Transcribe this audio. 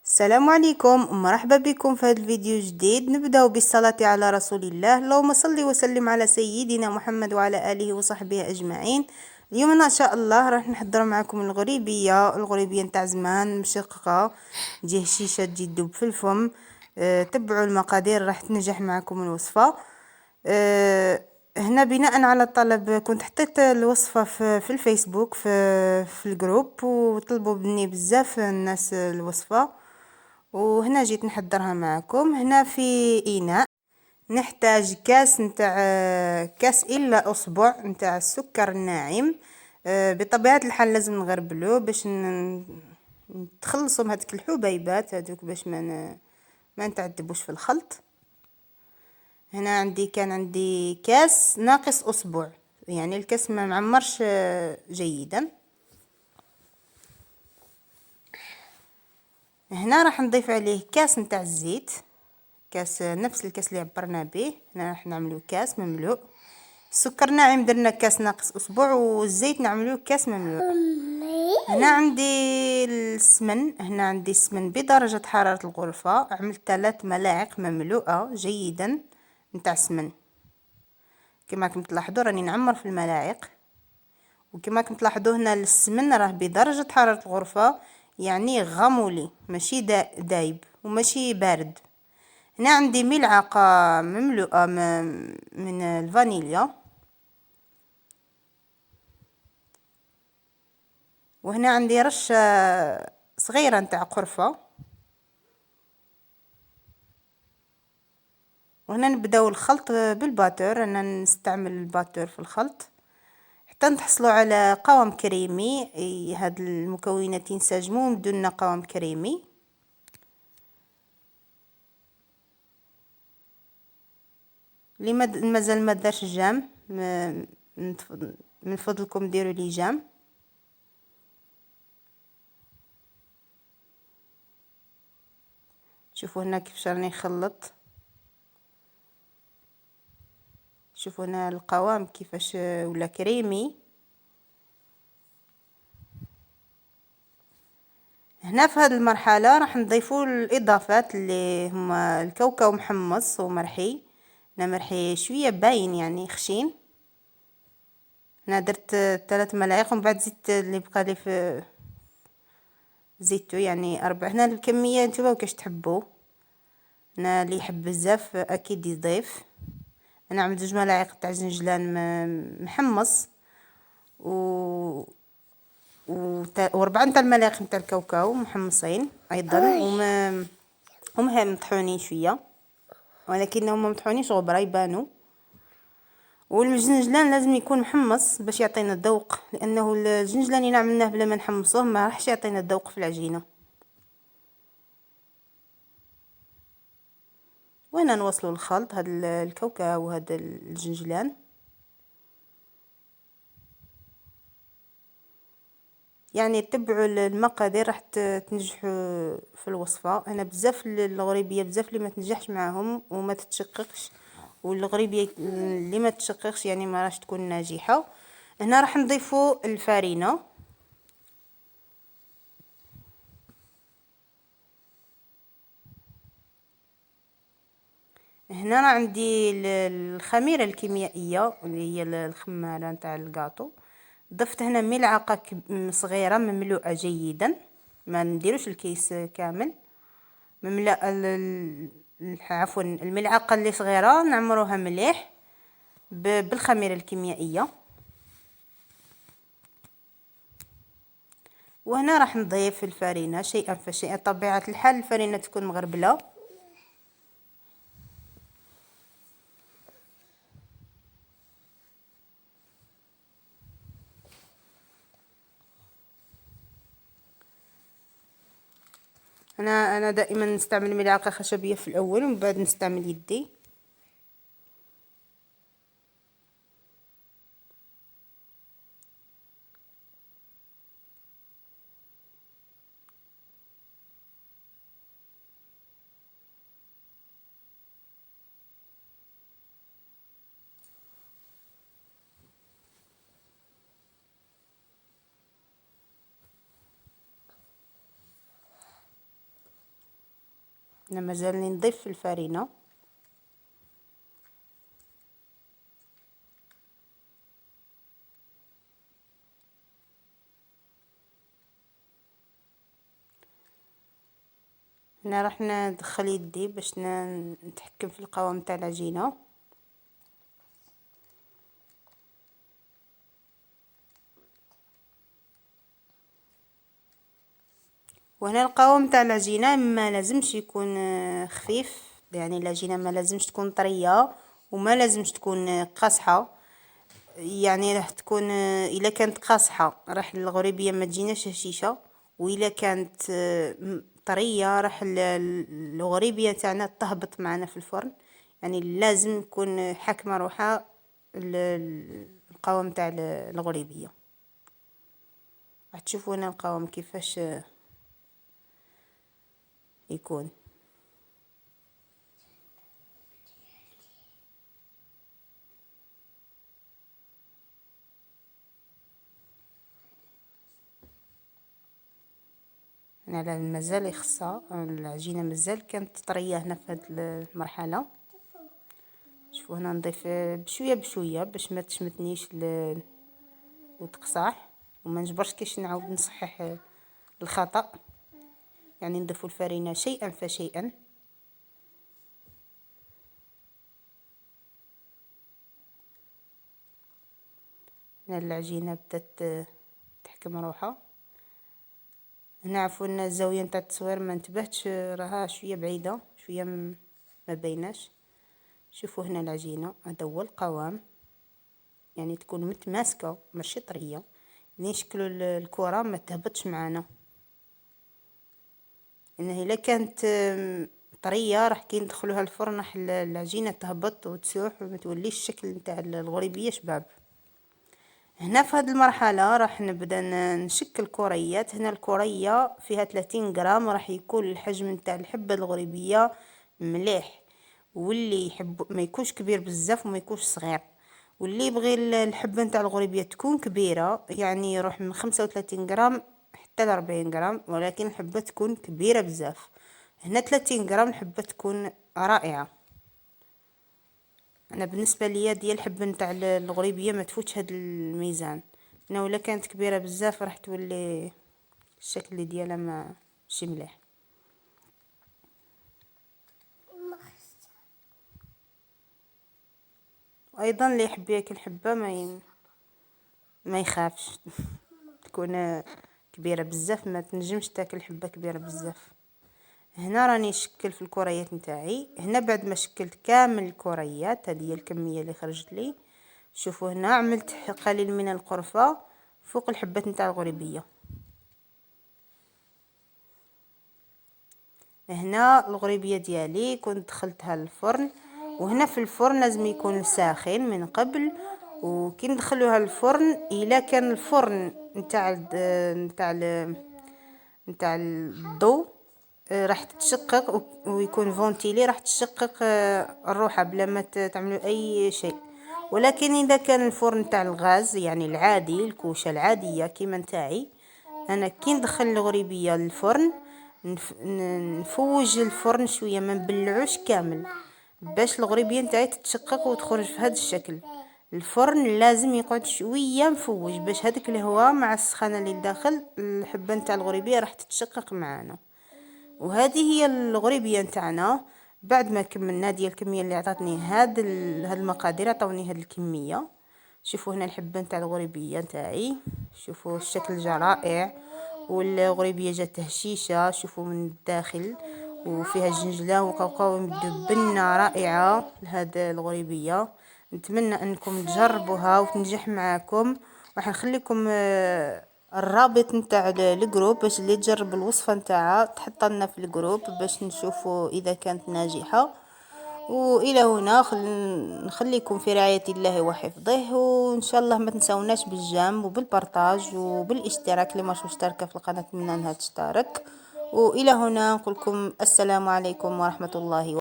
السلام عليكم ومرحبا بكم في هذا الفيديو جديد. نبدأ بالصلاة على رسول الله. اللهم صل وسلم على سيدنا محمد وعلى آله وصحبه أجمعين. اليوم إن شاء الله راح نحضر معكم الغريبية نتاع زمان مشققة، تجي هشيشة تجي تدوب في الفم. تبعوا المقادير راح تنجح معكم الوصفة. هنا بناء على الطلب كنت حطيت الوصفة في الفيسبوك في الجروب، وطلبوا مني بزاف الناس الوصفة، وهنا جيت نحضرها معكم. هنا في إناء نحتاج كاس نتاع كاس إلا أصبع نتاع السكر الناعم. بطبيعة الحال لازم نغربلوه باش نتخلصوا من هذيك الحبيبات هذوك، باش ما نتعذبوش في الخلط. هنا كان عندي كاس ناقص أصبع، يعني الكاس ما معمرش جيدا. هنا راح نضيف عليه كاس نتاع الزيت، كاس نفس الكاس اللي عبرنا به. هنا راح نعملو كاس مملوء. السكر ناعم درنا كاس ناقص أصبع، والزيت نعملوه كاس مملوء. هنا عندي السمن، هنا عندي السمن بدرجة حرارة الغرفة. عملت 3 ملاعق مملوءة جيدا نتاع السمن. كما راكم تلاحظوا راني نعمر في الملاعق، وكما راكم تلاحظوا هنا السمن راه بدرجة حرارة الغرفة، يعني غمولي ماشي دايب وماشي بارد. هنا عندي ملعقة مملوءة من الفانيليا، وهنا عندي رشة صغيرة نتاع قرفة. وهنا نبداو الخلط بالباتور. انا نستعمل الباتور في الخلط حتى نحصلوا على قوام كريمي. هاد المكونات ينسجموا ونبدو قوام كريمي. اللي مازال ما دارش جام، من فضلكم ديروا لي جام. شوفوا هنا كيفاش راني نخلط، شوفوا هنا القوام كيفاش ولا كريمي. هنا في هذه المرحله راح نضيفوا الاضافات اللي هما الكاوكاو محمص ومرحي. انا مرحي شويه باين يعني خشين. انا درت 3 ملاعق، ومن بعد زدت اللي بقى لي في زيتو يعني 4. هنا الكميه نتوما كاش تحبوا، انا اللي يحب بزاف اكيد يضيف. انا عملت 2 ملاعق تاع زنجلان محمص و4 نتاع الملاعق نتاع الكاوكاو محمصين ايضا، ومهم مطحونين شويه، ولكنهم مطحونينش غبره يبانوا. والجنجلان لازم يكون محمص باش يعطينا الذوق، لانه الجنجلان اللي عملناه بلا ما نحمصوه ما راحش يعطينا الذوق في العجينه. وهنا نوصلوا الخلط هذا الكاوكاو وهذا الجنجلان. يعني تبعوا المقادير راح تنجحوا في الوصفه. انا بزاف الغريبيه بزاف اللي ما تنجحش معاهم وما تتشققش، والغريبيه اللي ما تشققش يعني ما راح تكون ناجحه. هنا راح نضيفوا الفارينه. هنا راه عندي الخميره الكيميائيه اللي هي الخماره نتاع الكاطو. ضفت هنا ملعقه صغيره مملوءه جيدا، ما نديروش الكيس كامل مملأ. عفوا الملعقه اللي صغيره نعمروها مليح بالخميره الكيميائيه. وهنا راح نضيف الفارينه شيئا فشيئا. طبيعه الحال الفارينه تكون مغربله. انا دائما نستعمل ملعقه خشبيه في الاول، ومن بعد نستعمل يدي. انا مازالني نضيف الفرينه. هنا راح ندخل يدي باش نتحكم في القوام تاع العجينه. وهنا القوام تاع العجينه ما لازمش يكون خفيف، يعني العجينه ما لازمش تكون طريه وما لازمش تكون قاصحه. يعني راح تكون الا كانت قاصحه راح الغريبيه ما تجيناش هشيشه، والا كانت طريه راح الغريبيه تاعنا تهبط معنا في الفرن. يعني لازم يكون حاكمه روحها القوام تاع الغريبيه. راح تشوفوا هنا القوام كيفاش يكون. انا مازال يخصها العجينه، مازال كانت طريه هنا في هذه المرحله. شوفوا هنا نضيف بشويه بشويه باش ما تشمتنيش وتقصاح، وما نجبرش كيش نعاود نصحح الخطأ. يعني نضيف الفرينه شيئا فشيئا. هنا العجينه بدات تحكم روحها. هنا عفوا الزاويه نتاع التصوير ما انتبهتش، راها شويه بعيده شويه ما بيناش. شوفوا هنا العجينه هذا هو القوام، يعني تكون متماسكه ماشي طريه، نشكلوا الكره ما تهبطش معانا. انها الا كانت طريه راح كي ندخلوها الفرن راح العجينه تهبط وتسوح وما توليش الشكل نتاع الغريبيه شباب. هنا في هذه المرحله راح نبدا نشكل كريات. هنا الكريه فيها 30 غرام، راح يكون الحجم نتاع الحبه الغريبيه مليح، واللي يحب ما يكونش كبير بزاف وما يكونش صغير. واللي يبغي الحبه نتاع الغريبيه تكون كبيره يعني يروح من 35 غرام حتى ل 40 غرام، ولكن الحبه تكون كبيره بزاف. هنا 30 غرام الحبه تكون رائعه. انا بالنسبه ليا ديال الحبه نتاع الغريبيه ما تفوتش هاد الميزان. انا ولا كانت كبيره بزاف راح تولي الشكل ديالها ما ماشي مليح. وايضا اللي يحب ياكل حبه ما يخافش تكون كبيره بزاف، ما تنجمش تاكل حبه كبيره بزاف. هنا راني نشكل في الكريات نتاعي. هنا بعد ما شكلت كامل الكريات، هذه هي الكميه اللي خرجت لي. شوفوا هنا عملت قليل من القرفه فوق الحبات نتاع الغريبيه. هنا الغريبيه ديالي كنت دخلتها للفرن، وهنا في الفرن لازم يكون ساخن من قبل. وكي ندخلوها الفرن الا كان الفرن نتاع الضوء راح تتشقق ويكون فونتيلي، راح تشقق الروحه بلا ما تعملوا اي شيء. ولكن اذا كان الفرن تاع الغاز يعني العادي الكوشه العاديه كيما نتاعي انا، كي ندخل الغريبيه للفرن نفوج الفرن شويه ما نبلعوش كامل باش الغريبيه نتاعي تتشقق وتخرج في هذا الشكل. الفرن لازم يقعد شويه مفوج باش هذاك الهواء مع السخانه اللي داخل الحبه نتاع الغريبيه راح تتشقق معانا. وهذه هي الغريبيه نتاعنا. بعد ما كملنا ديال الكميه اللي عطاتني هاد المقادير عطاوني هاد الكميه. شوفوا هنا الحبه نتاع الغريبيه نتاعي، شوفوا الشكل جا رائع، والغريبيه جات هشيشه شوفوا من الداخل وفيها جنجله وقوقاو يمدوا بنه رائعه لهذا الغريبيه. نتمنى انكم تجربوها وتنجح معاكم. راح نخليكم الرابط نتاع الجروب باش اللي تجرب الوصفه نتاعها تحط لنا في الجروب باش نشوفوا اذا كانت ناجحه. والى هنا نخليكم في رعايه الله وحفظه، وان شاء الله ما تنسوناش بالجنب وبالبارطاج وبالاشتراك. اللي مش مشتركه في القناه نتمنى انها تشترك. والى هنا نقول لكم السلام عليكم ورحمه الله